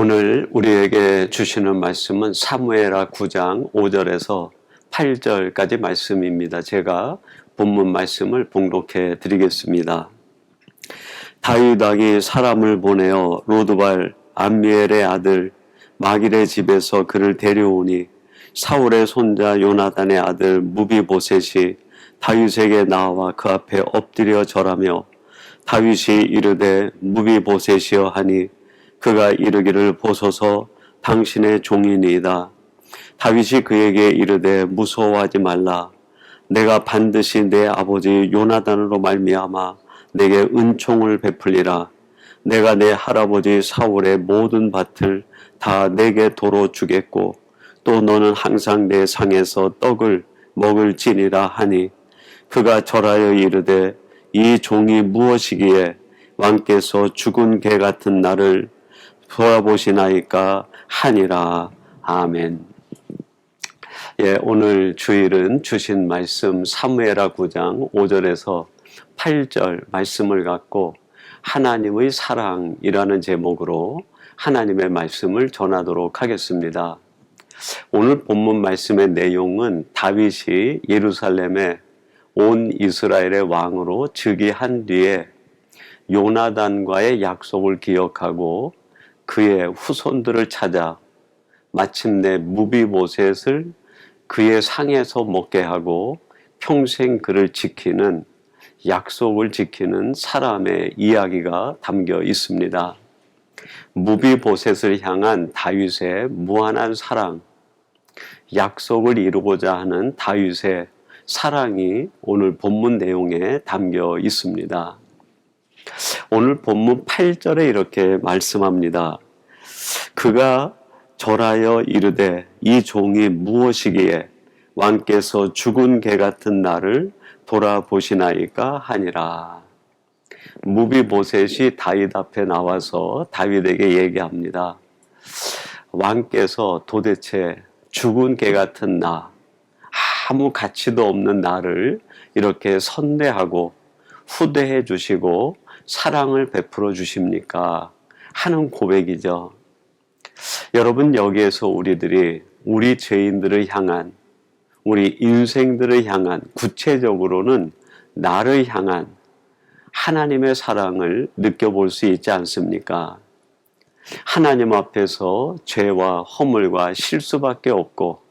오늘 우리에게 주시는 말씀은 사무엘하 9장 5절에서 8절까지 말씀입니다. 제가 본문 말씀을 봉독해 드리겠습니다. 다윗 왕이 사람을 보내어 로드발 암미엘의 아들 마길의 집에서 그를 데려오니 사울의 손자 요나단의 아들 무비보셋이 다윗에게 나와 그 앞에 엎드려 절하며 다윗이 이르되 무비보셋이여 하니 그가 이르기를 보소서 당신의 종이니이다. 다윗이 그에게 이르되 무서워하지 말라. 내가 반드시 내 아버지 요나단으로 말미암아 내게 은총을 베풀리라. 내가 내 할아버지 사울의 모든 밭을 다 내게 도로 주겠고 또 너는 항상 내 상에서 떡을 먹을지니라 하니 그가 절하여 이르되 이 종이 무엇이기에 왕께서 죽은 개 같은 나를 돌아보시나이까 하니라. 아멘. 오늘 주일은 주신 말씀 사무엘하 9장 5절에서 8절 말씀을 갖고 하나님의 사랑이라는 제목으로 하나님의 말씀을 전하도록 하겠습니다. 오늘 본문 말씀의 내용은 다윗이 예루살렘에 온 이스라엘의 왕으로 즉위한 뒤에 요나단과의 약속을 기억하고 그의 후손들을 찾아 마침내 무비보셋을 그의 상에서 먹게 하고 평생 그를 지키는 약속을 지키는 사람의 이야기가 담겨 있습니다. 무비보셋을 향한 다윗의 무한한 사랑, 약속을 이루고자 하는 다윗의 사랑이 오늘 본문 내용에 담겨 있습니다. 오늘 본문 8절에 이렇게 말씀합니다. 그가 절하여 이르되 이 종이 무엇이기에 왕께서 죽은 개 같은 나를 돌아보시나이까 하니라. 무비보셋이 다윗 앞에 나와서 다윗에게 얘기합니다. 왕께서 도대체 죽은 개 같은 나, 아무 가치도 없는 나를 이렇게 선대하고 후대해 주시고 사랑을 베풀어 주십니까? 하는 고백이죠. 여러분, 여기에서 우리들이 우리 죄인들을 향한, 우리 인생들을 향한, 구체적으로는 나를 향한 하나님의 사랑을 느껴볼 수 있지 않습니까? 하나님 앞에서 죄와 허물과 실수밖에 없고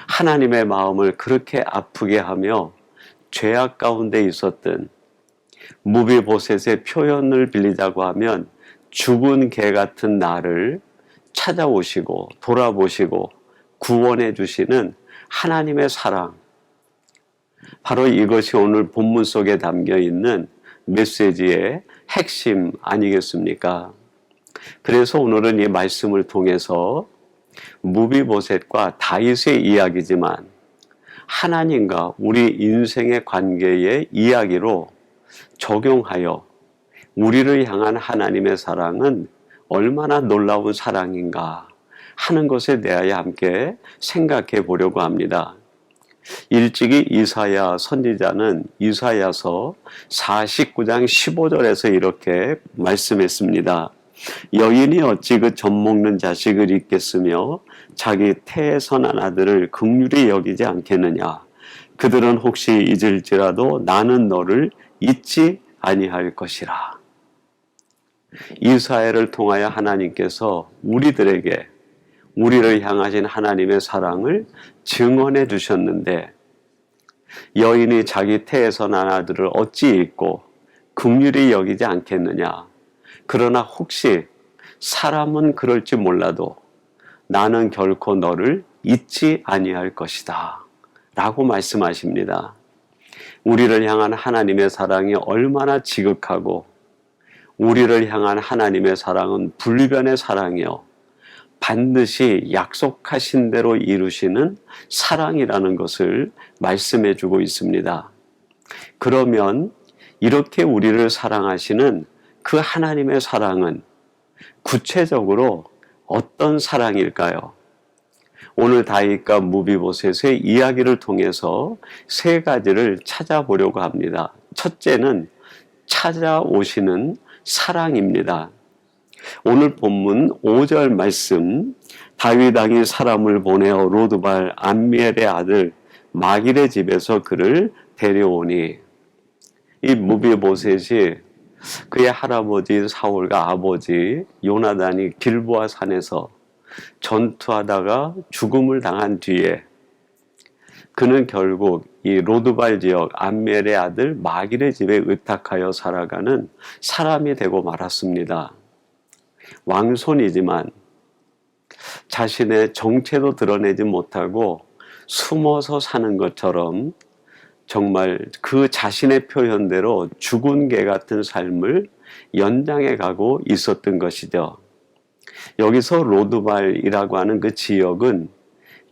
하나님의 마음을 그렇게 아프게 하며 죄악 가운데 있었던 무비보셋의 표현을 빌리자고 하면 죽은 개 같은 나를 찾아오시고 돌아보시고 구원해 주시는 하나님의 사랑, 바로 이것이 오늘 본문 속에 담겨 있는 메시지의 핵심 아니겠습니까? 그래서 오늘은 이 말씀을 통해서 무비보셋과 다윗의 이야기지만 하나님과 우리 인생의 관계의 이야기로 적용하여 우리를 향한 하나님의 사랑은 얼마나 놀라운 사랑인가 하는 것에 대하여 함께 생각해 보려고 합니다. 일찍이 이사야 선지자는 이사야서 49장 15절에서 이렇게 말씀했습니다. 여인이 어찌 그 젖먹는 자식을 잊겠으며 자기 태에서 난 아들을 긍휼히 여기지 않겠느냐. 그들은 혹시 잊을지라도 나는 너를 잊지 아니할 것이라. 이사야를 통하여 하나님께서 우리들에게 우리를 향하신 하나님의 사랑을 증언해 주셨는데 여인이 자기 태에서 난 아들을 어찌 잊고 긍휼히 여기지 않겠느냐. 그러나 혹시 사람은 그럴지 몰라도 나는 결코 너를 잊지 아니할 것이다 라고 말씀하십니다. 우리를 향한 하나님의 사랑이 얼마나 지극하고 우리를 향한 하나님의 사랑은 불변의 사랑이요 반드시 약속하신 대로 이루시는 사랑이라는 것을 말씀해 주고 있습니다. 그러면 이렇게 우리를 사랑하시는 그 하나님의 사랑은 구체적으로 어떤 사랑일까요? 오늘 다윗과 무비보셋의 이야기를 통해서 세 가지를 찾아보려고 합니다. 첫째는 찾아오시는 사랑입니다. 오늘 본문 5절 말씀, 다윗 왕이 사람을 보내어 로드발 암미엘의 아들 마길의 집에서 그를 데려오니, 이 무비보셋이 그의 할아버지 사울과 아버지 요나단이 길보아 산에서 전투하다가 죽음을 당한 뒤에 그는 결국 이 로드발 지역 암멜의 아들 마길의 집에 의탁하여 살아가는 사람이 되고 말았습니다. 왕손이지만 자신의 정체도 드러내지 못하고 숨어서 사는 것처럼 정말 그 자신의 표현대로 죽은 개 같은 삶을 연장해 가고 있었던 것이죠. 여기서 로드발이라고 하는 그 지역은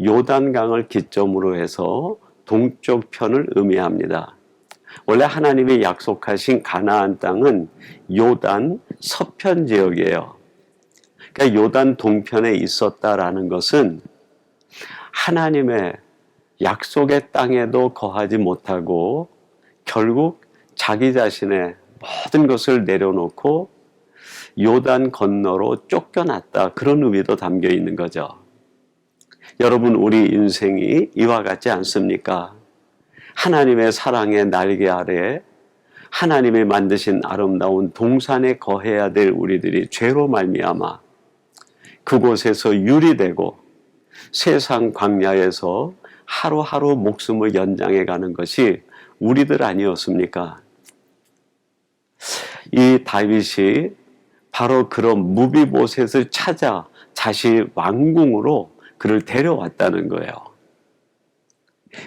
요단강을 기점으로 해서 동쪽 편을 의미합니다. 원래 하나님이 약속하신 가나안 땅은 요단 서편 지역이에요. 그러니까 요단 동편에 있었다라는 것은 하나님의 약속의 땅에도 거하지 못하고 결국 자기 자신의 모든 것을 내려놓고 요단 건너로 쫓겨났다, 그런 의미도 담겨 있는 거죠. 여러분, 우리 인생이 이와 같지 않습니까? 하나님의 사랑의 날개 아래 하나님이 만드신 아름다운 동산에 거해야 될 우리들이 죄로 말미암아 그곳에서 유리되고 세상 광야에서 하루하루 목숨을 연장해 가는 것이 우리들 아니었습니까? 이 다윗이 바로 그런 무비보셋을 찾아 자신의 왕궁으로 그를 데려왔다는 거예요.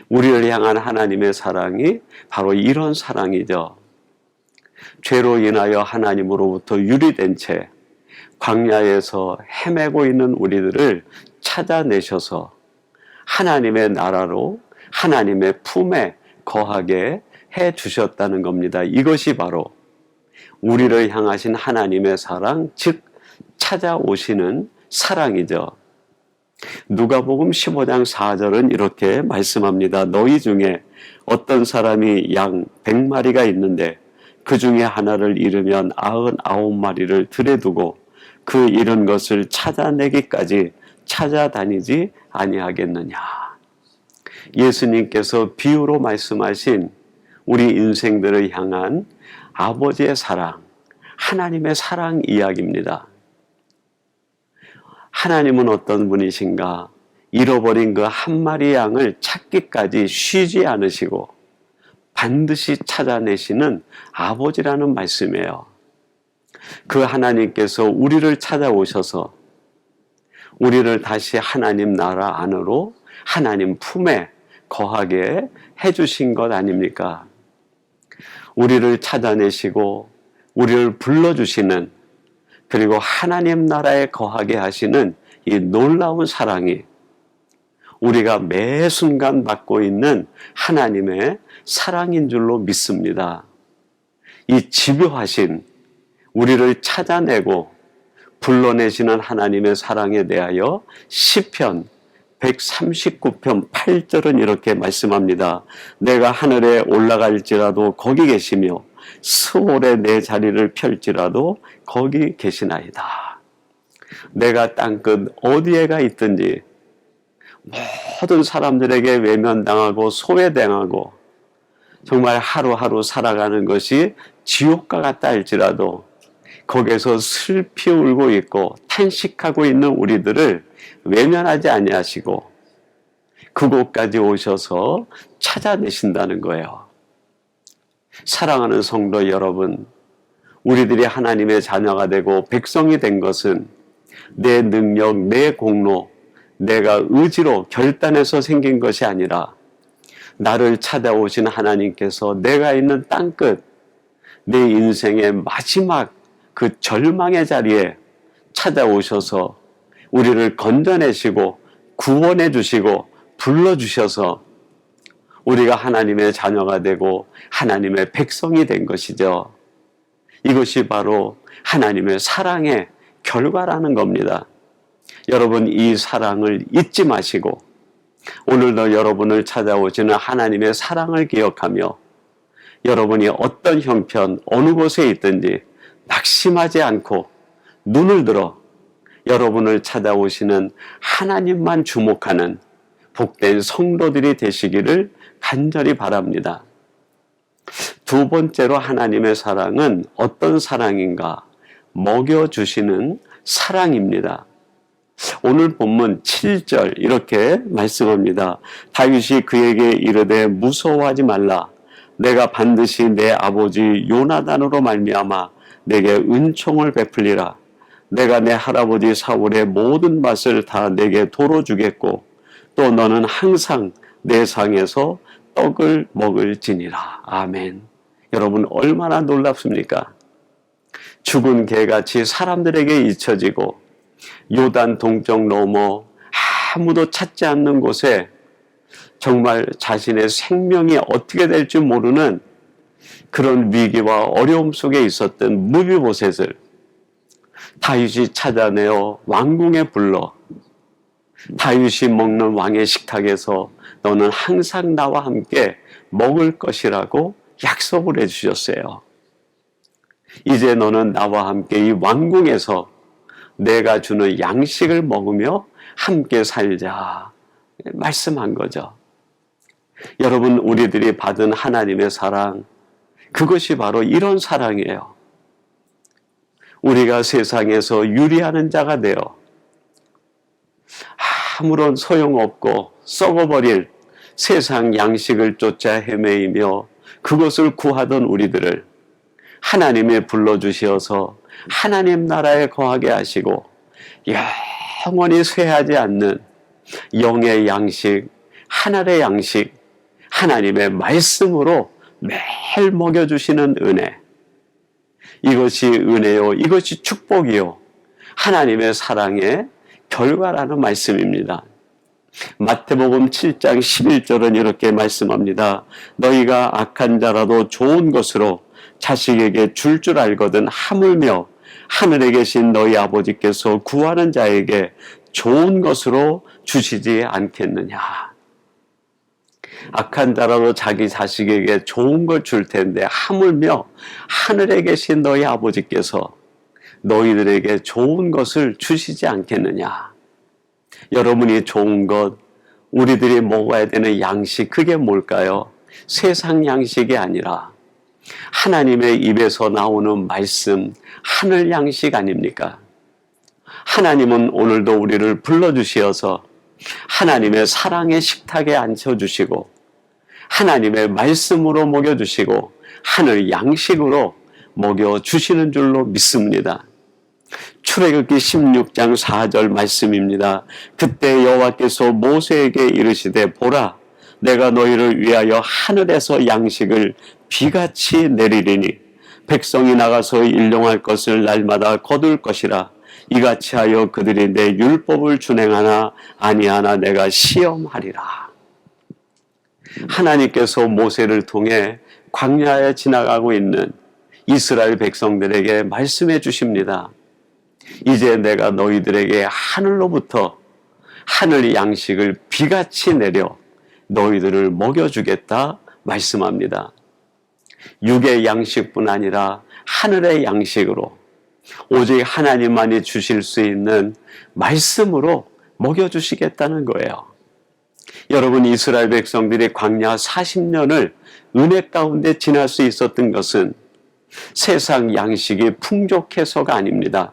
우리를 향한 하나님의 사랑이 바로 이런 사랑이죠. 죄로 인하여 하나님으로부터 유리된 채 광야에서 헤매고 있는 우리들을 찾아내셔서 하나님의 나라로 하나님의 품에 거하게 해 주셨다는 겁니다. 이것이 바로 우리를 향하신 하나님의 사랑, 즉 찾아오시는 사랑이죠. 누가복음 15장 4절은 이렇게 말씀합니다. 너희 중에 어떤 사람이 양 100마리가 있는데 그 중에 하나를 잃으면 99마리를 들에 두고 그 잃은 것을 찾아내기까지 찾아다니지 아니하겠느냐. 예수님께서 비유로 말씀하신 우리 인생들을 향한 아버지의 사랑, 하나님의 사랑 이야기입니다. 하나님은 어떤 분이신가? 잃어버린 그 한 마리 양을 찾기까지 쉬지 않으시고 반드시 찾아내시는 아버지라는 말씀이에요. 그 하나님께서 우리를 찾아오셔서 우리를 다시 하나님 나라 안으로 하나님 품에 거하게 해주신 것 아닙니까? 우리를 찾아내시고 우리를 불러주시는, 그리고 하나님 나라에 거하게 하시는 이 놀라운 사랑이 우리가 매 순간 받고 있는 하나님의 사랑인 줄로 믿습니다. 이 집요하신 우리를 찾아내고 불러내시는 하나님의 사랑에 대하여 시편 139편 8절은 이렇게 말씀합니다. 내가 하늘에 올라갈지라도 거기 계시며 스올에 내 자리를 펼지라도 거기 계시나이다. 내가 땅끝 어디에가 있든지 모든 사람들에게 외면당하고 소외당하고 정말 하루하루 살아가는 것이 지옥과 같다 할지라도 거기에서 슬피 울고 있고 탄식하고 있는 우리들을 외면하지 아니하시고 그곳까지 오셔서 찾아내신다는 거예요. 사랑하는 성도 여러분, 우리들이 하나님의 자녀가 되고 백성이 된 것은 내 능력, 내 공로, 내가 의지로 결단해서 생긴 것이 아니라 나를 찾아오신 하나님께서 내가 있는 땅끝, 내 인생의 마지막 그 절망의 자리에 찾아오셔서 우리를 건져내시고 구원해 주시고 불러주셔서 우리가 하나님의 자녀가 되고 하나님의 백성이 된 것이죠. 이것이 바로 하나님의 사랑의 결과라는 겁니다. 여러분, 이 사랑을 잊지 마시고 오늘도 여러분을 찾아오시는 하나님의 사랑을 기억하며 여러분이 어떤 형편, 어느 곳에 있든지 낙심하지 않고 눈을 들어 여러분을 찾아오시는 하나님만 주목하는 복된 성도들이 되시기를 간절히 바랍니다. 두 번째로 하나님의 사랑은 어떤 사랑인가? 먹여주시는 사랑입니다. 오늘 본문 7절 이렇게 말씀합니다. 다윗이 그에게 이르되 무서워하지 말라. 내가 반드시 내 아버지 요나단으로 말미암아 내게 은총을 베풀리라. 내가 내 할아버지 사울의 모든 맛을 다 내게 도로 주겠고 또 너는 항상 내 상에서 떡을 먹을지니라. 아멘. 여러분 얼마나 놀랍습니까? 죽은 개같이 사람들에게 잊혀지고 요단 동쪽 넘어 아무도 찾지 않는 곳에 정말 자신의 생명이 어떻게 될지 모르는 그런 위기와 어려움 속에 있었던 무비보셋을 다윗이 찾아내어 왕궁에 불러 다윗이 먹는 왕의 식탁에서 너는 항상 나와 함께 먹을 것이라고 약속을 해주셨어요. 이제 너는 나와 함께 이 왕궁에서 내가 주는 양식을 먹으며 함께 살자 말씀한 거죠. 여러분, 우리들이 받은 하나님의 사랑, 그것이 바로 이런 사랑이에요. 우리가 세상에서 유리하는 자가 되어 아무런 소용없고 썩어버릴 세상 양식을 쫓아 헤매이며 그것을 구하던 우리들을 하나님이 불러주시어서 하나님 나라에 거하게 하시고 영원히 쇠하지 않는 영의 양식, 하늘의 양식, 하나님의 말씀으로 매일 먹여주시는 은혜, 이것이 은혜요, 이것이 축복이요, 하나님의 사랑의 결과라는 말씀입니다. 마태복음 7장 11절은 이렇게 말씀합니다. 너희가 악한 자라도 좋은 것으로 자식에게 줄 줄 알거든 하물며 하늘에 계신 너희 아버지께서 구하는 자에게 좋은 것으로 주시지 않겠느냐. 악한 자라도 자기 자식에게 좋은 걸 줄 텐데 하물며 하늘에 계신 너희 아버지께서 너희들에게 좋은 것을 주시지 않겠느냐. 여러분이 좋은 것, 우리들이 먹어야 되는 양식, 그게 뭘까요? 세상 양식이 아니라 하나님의 입에서 나오는 말씀, 하늘 양식 아닙니까? 하나님은 오늘도 우리를 불러주시어서 하나님의 사랑의 식탁에 앉혀주시고 하나님의 말씀으로 먹여주시고 하늘 양식으로 먹여주시는 줄로 믿습니다. 출애굽기 16장 4절 말씀입니다. 그때 여호와께서 모세에게 이르시되 보라, 내가 너희를 위하여 하늘에서 양식을 비같이 내리리니 백성이 나가서 일용할 것을 날마다 거둘 것이라. 이같이 하여 그들이 내 율법을 준행하나 아니하나 내가 시험하리라. 하나님께서 모세를 통해 광야에 지나가고 있는 이스라엘 백성들에게 말씀해 주십니다. 이제 내가 너희들에게 하늘로부터 하늘 양식을 비같이 내려 너희들을 먹여주겠다 말씀합니다. 육의 양식뿐 아니라 하늘의 양식으로 오직 하나님만이 주실 수 있는 말씀으로 먹여주시겠다는 거예요. 여러분, 이스라엘 백성들이 광야 40년을 은혜 가운데 지날 수 있었던 것은 세상 양식이 풍족해서가 아닙니다.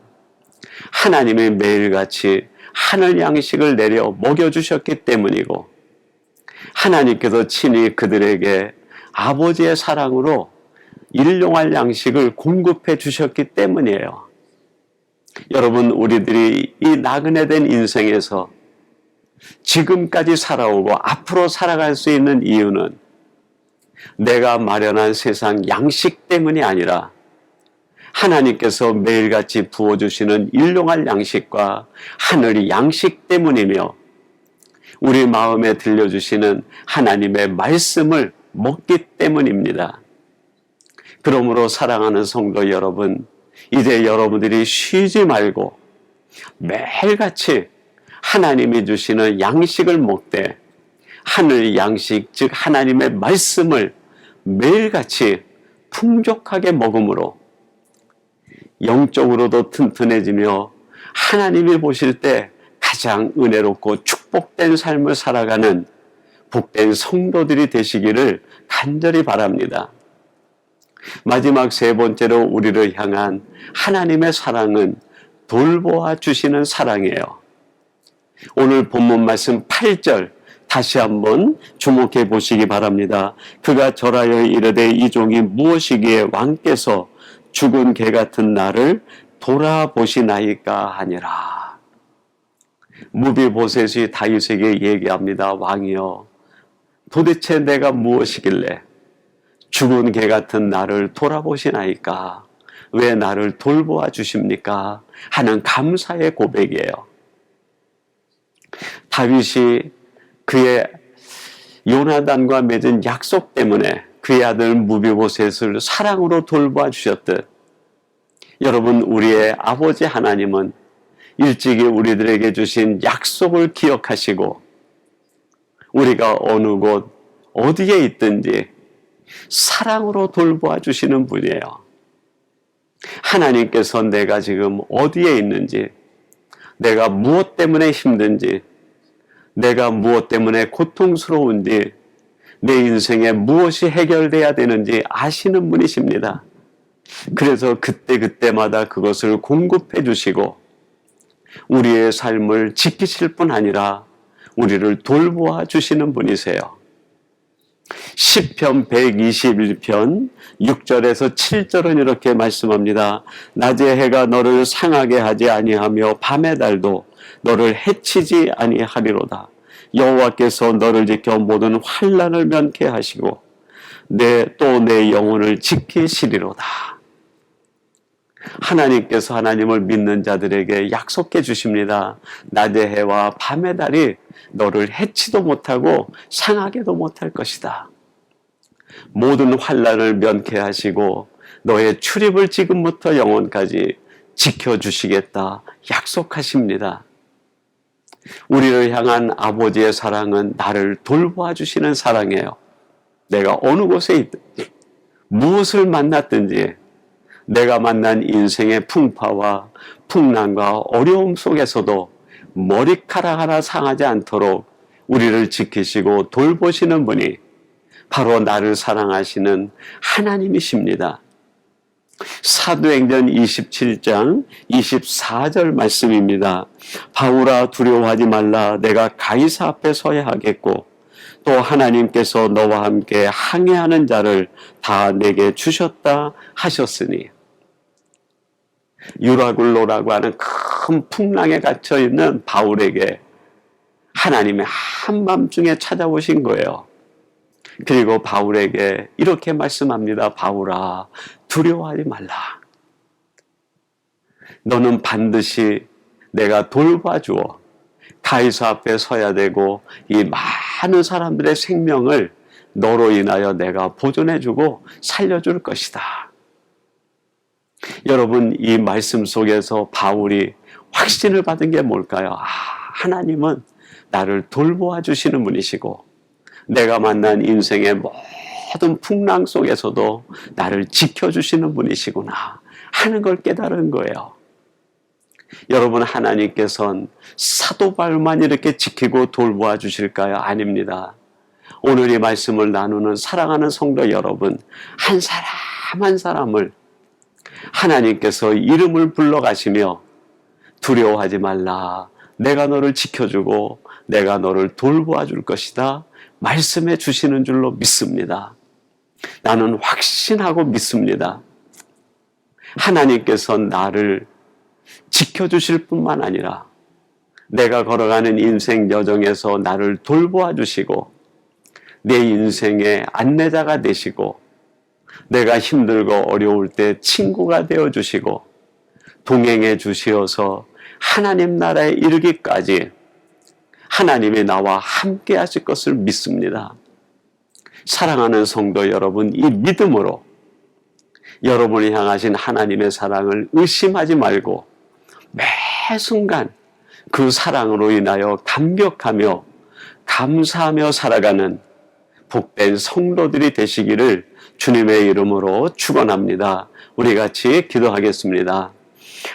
하나님이 매일같이 하늘 양식을 내려 먹여주셨기 때문이고 하나님께서 친히 그들에게 아버지의 사랑으로 일용할 양식을 공급해 주셨기 때문이에요. 여러분, 우리들이 이 나그네 된 인생에서 지금까지 살아오고 앞으로 살아갈 수 있는 이유는 내가 마련한 세상 양식 때문이 아니라 하나님께서 매일같이 부어주시는 일용할 양식과 하늘의 양식 때문이며 우리 마음에 들려주시는 하나님의 말씀을 먹기 때문입니다. 그러므로 사랑하는 성도 여러분, 이제 여러분들이 쉬지 말고 매일같이 하나님이 주시는 양식을 먹되 하늘 양식, 즉 하나님의 말씀을 매일같이 풍족하게 먹음으로 영적으로도 튼튼해지며 하나님이 보실 때 가장 은혜롭고 축복된 삶을 살아가는 복된 성도들이 되시기를 간절히 바랍니다. 마지막 세 번째로 우리를 향한 하나님의 사랑은 돌보아 주시는 사랑이에요. 오늘 본문 말씀 8절 다시 한번 주목해 보시기 바랍니다. 그가 절하여 이르되 이 종이 무엇이기에 왕께서 죽은 개 같은 나를 돌아보시나이까 하니라. 무비보셋이 다윗에게 얘기합니다. 왕이여, 도대체 내가 무엇이길래 죽은 개 같은 나를 돌아보시나이까? 왜 나를 돌보아 주십니까? 하는 감사의 고백이에요. 다윗이 그의 요나단과 맺은 약속 때문에 그의 아들 무비보셋을 사랑으로 돌보아 주셨듯, 여러분, 우리의 아버지 하나님은 일찍이 우리들에게 주신 약속을 기억하시고 우리가 어느 곳 어디에 있든지 사랑으로 돌보아 주시는 분이에요. 하나님께서 내가 지금 어디에 있는지, 내가 무엇 때문에 힘든지, 내가 무엇 때문에 고통스러운지, 내 인생에 무엇이 해결돼야 되는지 아시는 분이십니다. 그래서 그때그때마다 그것을 공급해 주시고 우리의 삶을 지키실 뿐 아니라 우리를 돌보아 주시는 분이세요. 시편 121편 6절에서 7절은 이렇게 말씀합니다. 낮의 해가 너를 상하게 하지 아니하며 밤의 달도 너를 해치지 아니하리로다. 여호와께서 너를 지켜 모든 환난을 면케 하시고 또 내 영혼을 지키시리로다. 하나님께서 하나님을 믿는 자들에게 약속해 주십니다. 낮의 해와 밤의 달이 너를 해치도 못하고 상하게도 못할 것이다. 모든 환난을 면케하시고 너의 출입을 지금부터 영원까지 지켜주시겠다 약속하십니다. 우리를 향한 아버지의 사랑은 나를 돌보아 주시는 사랑이에요. 내가 어느 곳에 있든지 무엇을 만났든지 내가 만난 인생의 풍파와 풍랑과 어려움 속에서도 머리카락 하나 상하지 않도록 우리를 지키시고 돌보시는 분이 바로 나를 사랑하시는 하나님이십니다. 사도행전 27장 24절 말씀입니다. 바울아, 두려워하지 말라. 내가 가이사 앞에 서야 하겠고 또 하나님께서 너와 함께 항해하는 자를 다 내게 주셨다 하셨으니. 유라굴로라고 하는 큰 풍랑에 갇혀 있는 바울에게 하나님의 한밤중에 찾아오신 거예요. 그리고 바울에게 이렇게 말씀합니다. 바울아, 두려워하지 말라. 너는 반드시 내가 돌봐주어 가이사 앞에 서야 되고 이 많은 사람들의 생명을 너로 인하여 내가 보존해주고 살려줄 것이다. 여러분, 이 말씀 속에서 바울이 확신을 받은 게 뭘까요? 하나님은 나를 돌보아 주시는 분이시고 내가 만난 인생의 모든 풍랑 속에서도 나를 지켜주시는 분이시구나 하는 걸 깨달은 거예요. 여러분, 하나님께서는 사도 바울만 이렇게 지키고 돌보아 주실까요? 아닙니다. 오늘 이 말씀을 나누는 사랑하는 성도 여러분, 한 사람 한 사람을 하나님께서 이름을 불러가시며 두려워하지 말라. 내가 너를 지켜주고 내가 너를 돌보아 줄 것이다. 말씀해 주시는 줄로 믿습니다. 나는 확신하고 믿습니다. 하나님께서 나를 지켜주실 뿐만 아니라 내가 걸어가는 인생 여정에서 나를 돌보아 주시고 내 인생의 안내자가 되시고 내가 힘들고 어려울 때 친구가 되어주시고 동행해 주시어서 하나님 나라에 이르기까지 하나님이 나와 함께 하실 것을 믿습니다. 사랑하는 성도 여러분, 이 믿음으로 여러분이 향하신 하나님의 사랑을 의심하지 말고 매 순간 그 사랑으로 인하여 감격하며 감사하며 살아가는 복된 성도들이 되시기를 주님의 이름으로 축원합니다. 우리 같이 기도하겠습니다.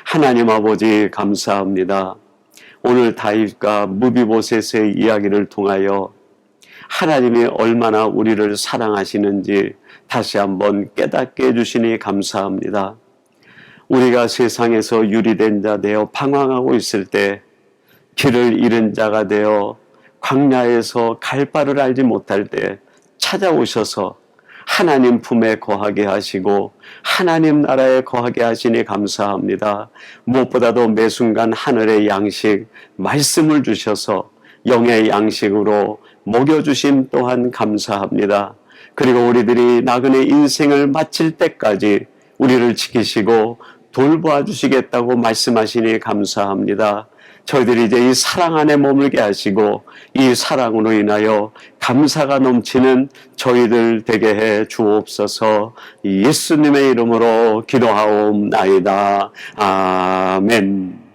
하나님 아버지 감사합니다. 오늘 다윗과 무비보셋의 이야기를 통하여 하나님이 얼마나 우리를 사랑하시는지 다시 한번 깨닫게 해주시니 감사합니다. 우리가 세상에서 유리된 자 되어 방황하고 있을 때 길을 잃은 자가 되어 광야에서 갈 바를 알지 못할 때 찾아오셔서 하나님 품에 거하게 하시고 하나님 나라에 거하게 하시니 감사합니다. 무엇보다도 매 순간 하늘의 양식, 말씀을 주셔서 영의 양식으로 먹여주심 또한 감사합니다. 그리고 우리들이 나그네 인생을 마칠 때까지 우리를 지키시고 돌보아 주시겠다고 말씀하시니 감사합니다. 저희들이 이제 이 사랑 안에 머물게 하시고 이 사랑으로 인하여 감사가 넘치는 저희들 되게 해 주옵소서. 예수님의 이름으로 기도하옵나이다. 아멘.